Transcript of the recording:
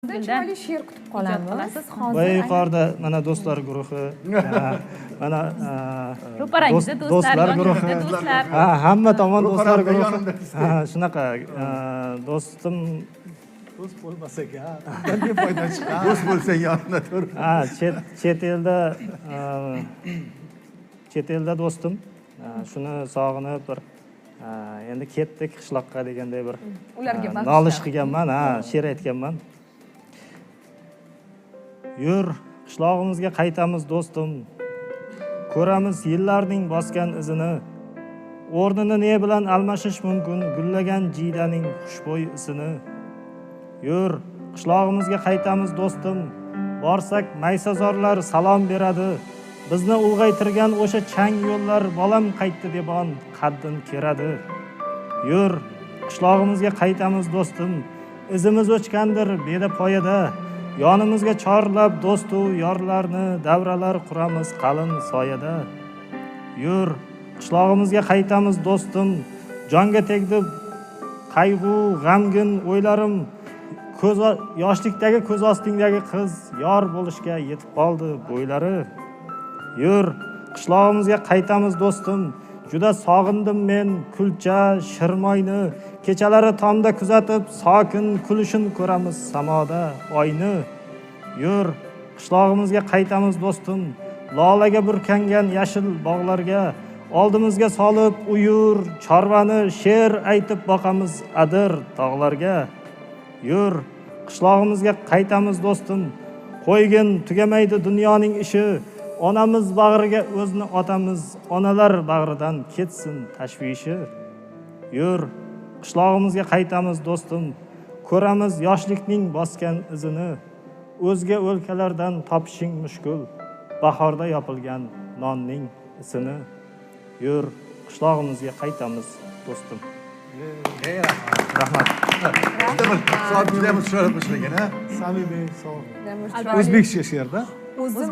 Sizdan chiroyli she'r kutib qolamiz. Va yuqorida mana do'stlar guruhi, mana ro'parangizda do'stlar, yoningizda do'stlar. ha, hamma tomon do'stlar guruhi. Ha, shunaqa do'stim Do'st bo'lmasak, qanday foyda chiqadi? Do'st bo'lsang yonida tur. ha, chet elda do'stim. Shuni sog'inib bir endi ketdik qishloqqa deganday bir Ularga nolish qilganman, she'r aytganman. Yur, qishlog'imizga qaytamiz do'stim. Ko'ramiz yillarning bosgan izini. O'rnini ne bilan almashish mumkin gullagan jiydaning xushbo'y isini. Yur, qishlog'imizga qaytamiz do'stim. Borsak maysazorlar salom beradi. Bizni ulg'aytirgan o'sha chang yo'llar bolam qaytdi debon qaddin keradi. Yur, qishlog'imizga qaytamiz do'stim. Izimiz o'chgandir beda poyada. Yonimizga chorlab do'stu yorlarni davralar quramiz qalin soyada. Yur, qishlog'imizga qaytamiz do'stim. Jonga tegdi qayg'u, g'amgin o'ylarim. Yoshlikdagi ko'z ostingdagi qiz yor bo'lishga yetib qoldi bo'ylari. Yur, qishlog'imizga qaytamiz do'stim. Juda sog'indim men kulcha, shirmoyni. Kechalari tomda kuzatib, sokin kulishin ko'ramiz samoda oyni. Yur, qishlog'imizga qaytamiz do'stim. Lolaga burkangan yashil bog'larga oldimizga solib uyur, chorvani she'r aytib boqamiz adir tog'larga. Yur, qishlog'imizga qaytamiz do'stim. Qo'ygin tugamaydi dunyoning ishi. Onamiz bag'riga o'zni otamiz, onalar bag'ridan ketsin tashvishi. Yur, qishlog'imizga qaytamiz do'stim. Ko'ramiz yoshlikning bosgan izini. O'zga o'lkalardan topishing mushkul. Bahorda yopilgan nonning isini. Yur, qishlog'imizga qaytamiz do'stim. Rahmat. Soat juda ham xushroq boshlagan, ha? Samimiy, sog'. O'zbekcha she'rda. O'zim